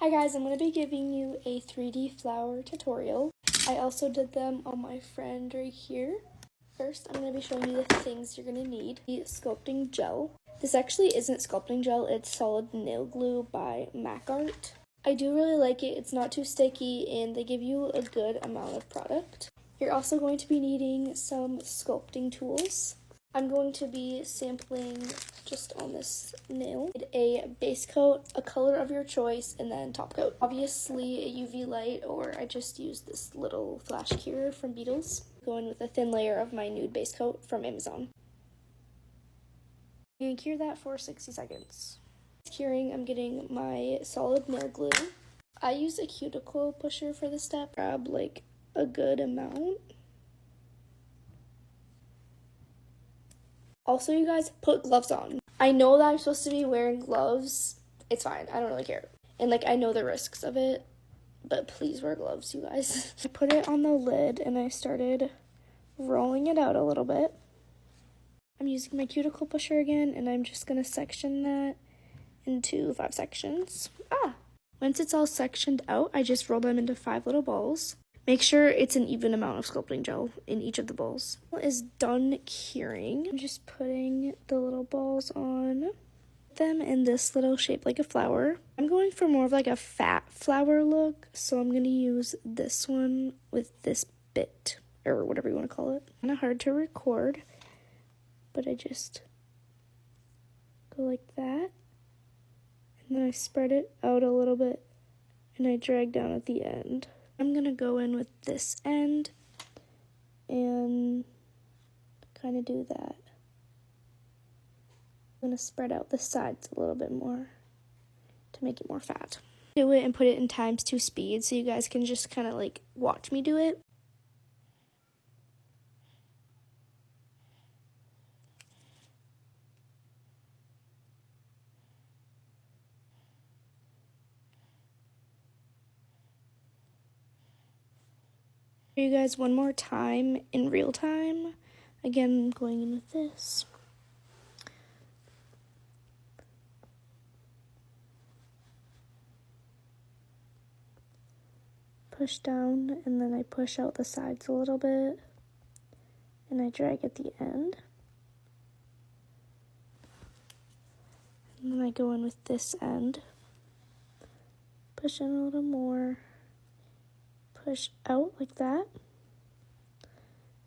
Hi guys, I'm going to be giving you a 3D flower tutorial. I also did them on my friend right here. First, I'm going to be showing you the things you're going to need. The sculpting gel. This actually isn't sculpting gel, it's solid nail glue by MAC Art. I do really like it, it's not too sticky, and they give you a good amount of product. You're also going to be needing some sculpting tools. I'm going to be sampling just on this nail. A base coat, a color of your choice, and then top coat. Obviously a UV light, or I just used this little flash curer from Petals. Going with a thin layer of my nude base coat from Amazon. You can cure that for 60 seconds. Curing, I'm getting my solid nail glue. I use a cuticle pusher for this step. Grab like a good amount. Also, you guys, put gloves on. I know that I'm supposed to be wearing gloves. It's fine. I don't really care. And, like, I know the risks of it. But please wear gloves, you guys. I put it on the lid, and I started rolling it out a little bit. I'm using my cuticle pusher again, and I'm just going to section that into 5 sections. Once it's all sectioned out, I just roll them into 5 little balls. Make sure it's an even amount of sculpting gel in each of the balls. Is done curing. I'm just putting the little balls on them in this little shape like a flower. I'm going for more of like a fat flower look, so I'm going to use this one with this bit, or whatever you want to call it. Kind of hard to record, but I just go like that, and then I spread it out a little bit, and I drag down at the end. I'm going to go in with this end and kind of do that. I'm going to spread out the sides a little bit more to make it more fat. Do it and put it in ×2 speed so you guys can just kind of like watch me do it. You guys one more time in real time. Again, I'm going in with this. Push down, and then I push out the sides a little bit, and I drag at the end. And then I go in with this end. Push in a little more. Push out like that,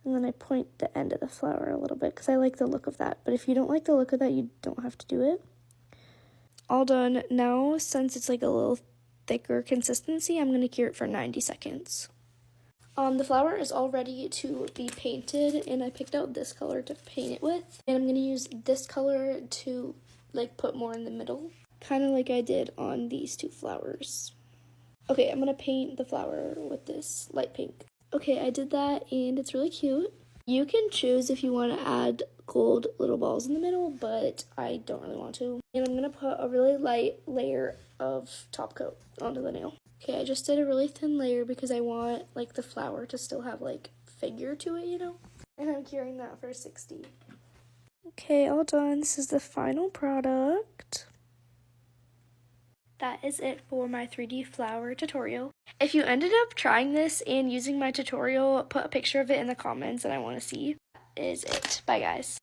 and then I point the end of the flower a little bit because I like the look of that, but if you don't like the look of that, you don't have to do it. All done. Now, since it's like a little thicker consistency, I'm going to cure it for 90 seconds. The flower is all ready to be painted, and I picked out this color to paint it with, and I'm going to use this color to like put more in the middle, kind of like I did on these 2 flowers. Okay, I'm going to paint the flower with this light pink. Okay, I did that, and it's really cute. You can choose if you want to add gold little balls in the middle, but I don't really want to. And I'm going to put a really light layer of top coat onto the nail. Okay, I just did a really thin layer because I want, like, the flower to still have, like, figure to it, you know? And I'm curing that for 60. Okay, all done. This is the final product. That is it for my 3D flower tutorial. If you ended up trying this and using my tutorial, put a picture of it in the comments and I want to see. That is it. Bye, guys.